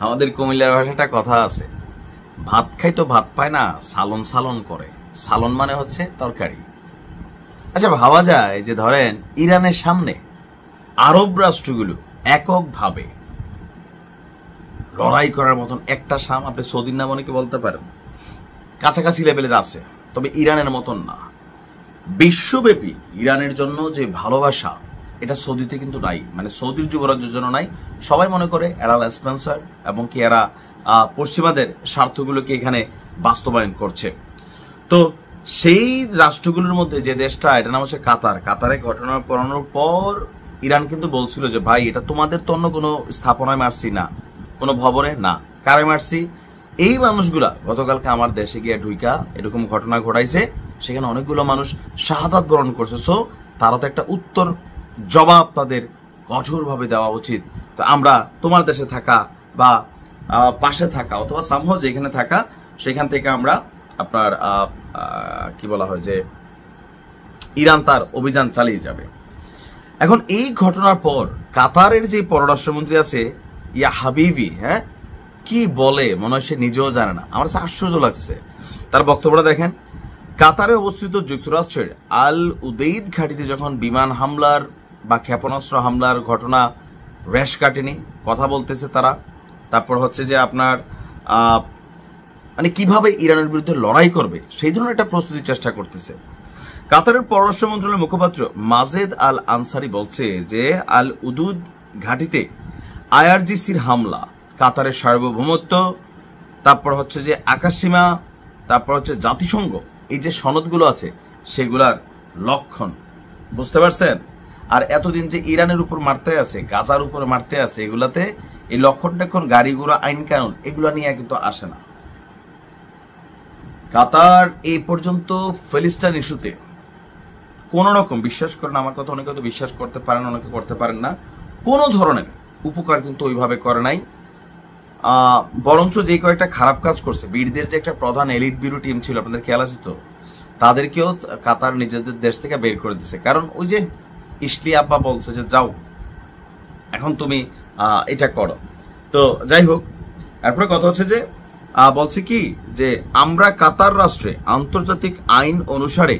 আমাদের কুমিল্লার ভাষাটা কথা আছে, ভাত খাই তো ভাত পায় না, সালন সালন করে। সালন মানে হচ্ছে তরকারি। আচ্ছা, ভাবা যায় যে ধরেন ইরানের সামনে আরব রাষ্ট্রগুলো এককভাবে লড়াই করার মতন একটা শাম, আপনি সৌদির নাম অনেকে বলতে পারেন, কাছাকাছি লেভেলে আছে, তবে ইরানের মতন না। বিশ্বব্যাপী ইরানের জন্য যে ভালোবাসা, এটা সৌদিতে কিন্তু নাই, মানে সৌদির যুবরাজ্যের জন্য নাই। সবাই মনে করে এরা স্পন্সর এবং কি এরা পশ্চিমাদের স্বার্থগুলোকে এখানে বাস্তবায়ন করছে। তো সেই রাষ্ট্রগুলোর মধ্যে যে দেশটা, এটা নাম হচ্ছে কাতার। কাতারে ঘটনা পড়ানোর পর ইরান কিন্তু বলছিল যে ভাই, এটা তোমাদের তো অন্য কোনো স্থাপনায় মারছি না, কোনো ভবনে না, কারে মারছি, এই মানুষগুলা গতকালকে আমার দেশে গিয়ে ঢুইকা এরকম ঘটনা ঘটাইছে, সেখানে অনেকগুলো মানুষ শাহাদাত বরণ করছে। সো তারা তো একটা উত্তর জবাব তাদের কঠোরভাবে দেওয়া উচিত। তো আমরা তোমার দেশে থাকা বা পাশে থাকা অথবা সামহাও যেখানে থাকা, সেখান থেকে আমরা আপনার কি বলা হয় যে ইরান তার অভিযান চালিয়ে যাবে। এখন এই ঘটনার পর কাতারের যে পররাষ্ট্রমন্ত্রী আছে ইয়া হাবিবি, হ্যাঁ, কি বলে মনে হয় সে নিজেও জানে না। আমার কাছে আশ্চর্য লাগছে তার বক্তব্যটা। দেখেন, কাতারে অবস্থিত যুক্তরাষ্ট্রের আল উদেইদ ঘাঁটিতে যখন বিমান হামলার বা ক্ষেপণাস্ত্র হামলার ঘটনা রেশ কাটেনি, কথা বলতেছে তারা। তারপর হচ্ছে যে আপনার মানে কিভাবে ইরানের বিরুদ্ধে লড়াই করবে সেই ধরনের একটা প্রস্তুতির চেষ্টা করতেছে। কাতারের পররাষ্ট্র মন্ত্রণালয়ের মুখপাত্র মাজেদ আল আনসারি বলছে যে আল উদুদ ঘাঁটিতে আইআরজিসির হামলা কাতারের সার্বভৌমত্ব, তারপর হচ্ছে যে আকাশসীমা, তারপর হচ্ছে জাতিসংঘ, এই যে সনদগুলো আছে সেগুলার লক্ষণ, বুঝতে পারছেন? আর এতদিন যে ইরানের উপর মারতে আছে, গাজার উপর মারতে আছে, এগুলাতে এই লক্ষণটা এখন গাড়ি ঘোড়া আইন কানুন এগুলা নিয়ে কিন্তু আসে না। কাতার এই পর্যন্ত ফিলিস্তিন ইস্যুতে কোন রকম, বিশ্বাস করেন আমার কথা, অনেকে তো বিশ্বাস করতে পারেন, অনেকে করতে পারেন না, কোনো ধরনের উপকার কিন্তু ওইভাবে করে নাই। বরঞ্চ যে কয়েকটা খারাপ কাজ করছে, বীরদের যে একটা প্রধান এলিট ব্যুরো টিম ছিল, আপনাদের খেয়াল আছে তো, তাদেরকেও কাতার নিজেদের দেশ থেকে বের করে দিচ্ছে। কারণ ওই যে ইসলি আব্বা বলছে যে যাও এখন তুমি এটা করো। তো যাই হোক, এরপরে কথা হচ্ছে যে বলছে কি যে আমরা কাতার রাষ্ট্রে আন্তর্জাতিক আইন অনুসারে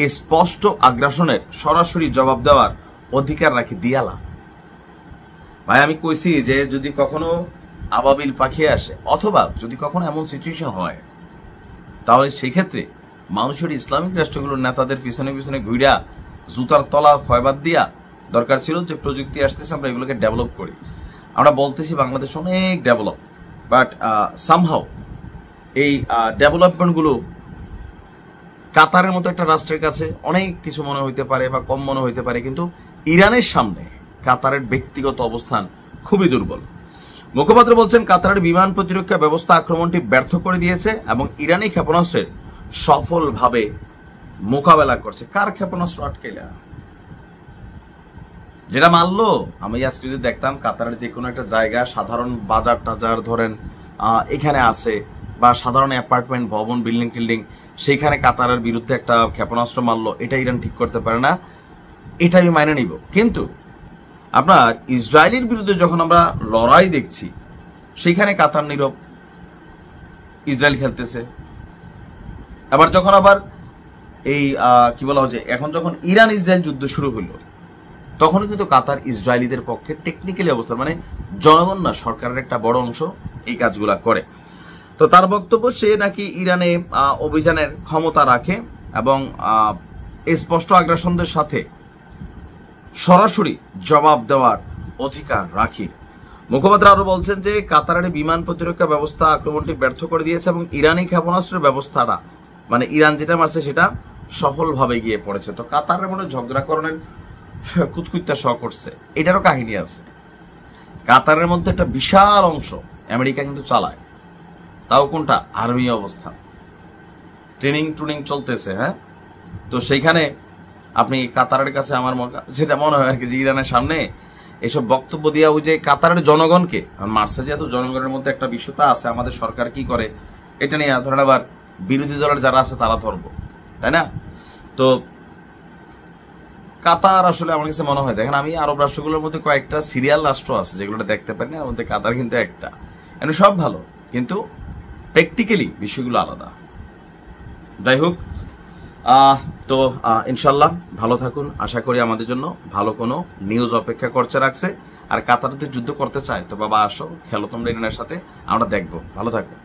এই স্পষ্ট আগ্রাসনের সরাসরি জবাব দেওয়ার অধিকার রাখি দিয়ালা। ভাই আমি কইছি যে যদি কখনো আবাবিল পাখি আসে অথবা যদি কখনো এমন সিচুয়েশন হয়, তাহলে সেই ক্ষেত্রে মানুষের ইসলামিক রাষ্ট্রগুলোর নেতাদের পিছনে পিছনে ঘুরা জুতার তলা ক্ষয়বাদ দিয়া দরকার ছিল যে প্রযুক্তি আসতেছে আমরা এগুলোকে ডেভেলপ করি। আমরা বলতেছি বাংলাদেশ অনেক ডেভেলপ, বাট সামহাও এই ডেভেলপমেন্টগুলো কাতারের মতো একটা রাষ্ট্রের কাছে অনেক কিছু মনে হইতে পারে বা কম মনে হইতে পারে, কিন্তু ইরানের সামনে কাতারের ব্যক্তিগত অবস্থান খুবই দুর্বল। মুখপাত্র বলছেন কাতারের বিমান প্রতিরক্ষা ব্যবস্থা আক্রমণটি ব্যর্থ করে দিয়েছে এবং ইরানি ক্ষেপণাস্ত্রের সফলভাবে মোকাবেলা করছে। কার ক্ষেপণাস্ত্র আটকেলা? যেটা মানলো, আমি আজকে যদি দেখতাম কাতারের যে কোনো একটা জায়গা, সাধারণ বাজার টাজার ধরেন এখানে আছে, বা সাধারণ অ্যাপার্টমেন্ট ভবন বিল্ডিং টিল্ডিং, সেইখানে কাতারের বিরুদ্ধে একটা ক্ষেপণাস্ত্র মারলো, এটা ইরান ঠিক করতে পারে না, এটা আমি মাইনে নিব। কিন্তু আপনার ইসরায়েলের বিরুদ্ধে যখন আমরা লড়াই দেখছি, সেখানে কাতার নীরব, ইসরায়েল খেলতেছে। আবার যখন আবার এই কি বলা হচ্ছে, এখন যখন ইরান ইসরায়েল যুদ্ধ শুরু হলো, তখন কিন্তু কাতার ইসরায়েলিদের পক্ষে টেকনিক্যালি অবস্থা, মানে জনগণ না, সরকারের একটা বড় অংশ এই কাজগুলা করে। তো তার বক্তব্য, সে নাকি ইরানে অভিযানের ক্ষমতা রাখে এবং স্পষ্ট আগ্রাসনদের সাথে সরাসরি জবাব দেওয়ার অধিকার রাখে। মুখপাত্র আরো বলছেন যে কাতারের বিমান প্রতিরক্ষা ব্যবস্থা আক্রমণটি ব্যর্থ করে দিয়েছে এবং ইরানি ক্ষেপণাস্ত্রের ব্যবস্থাটা, মানে ইরান যেটা মারছে সেটা সফলভাবে গিয়ে পড়েছে। তো কাতারের মধ্যে ঝগড়াকরণের কুতকুত্তা শ করছে, এটারও কাহিনী আছে। কাতারের মধ্যে একটা বিশাল অংশ আমেরিকা কিন্তু চালায়, তাও কোনটা? আর্মি অবস্থান, ট্রেনিং ট্রেনিং চলতেছে। হ্যাঁ, তো সেইখানে আপনি কাতারের কাছে আমার যেটা মনে হয় আর কি, যে ইরানের সামনে এসব বক্তব্য দিয়া ওই যে কাতারের জনগণকে মারছে, যেহেতু জনগণের মধ্যে একটা বিশ্বতা আছে, আমাদের সরকার কি করে এটা নিয়ে ধরেন আবার বিরোধী দলের যারা আছে তারা ধরবো, তাই না? তো কাতার আসলে আমার কাছে মনে হয়, দেখেন আমি আরব রাষ্ট্রগুলোর মধ্যে কয়েকটা সিরিয়াল রাষ্ট্র আছে যেগুলো দেখতে পারি না, এর মধ্যে কাতার কিন্তু একটা। এমনি সব ভালো, কিন্তু প্র্যাকটিক্যালি বিষয়গুলো আলাদা। যাই হোক, তো ইনশাল্লাহ ভালো থাকুন। আশা করি আমাদের জন্য ভালো কোনো নিউজ অপেক্ষা করছে রাখছে। আর কাতার যদি যুদ্ধ করতে চায় তো বাবা আসো, খেলো তোমরা ইরানের সাথে, আমরা দেখবো। ভালো থাকো।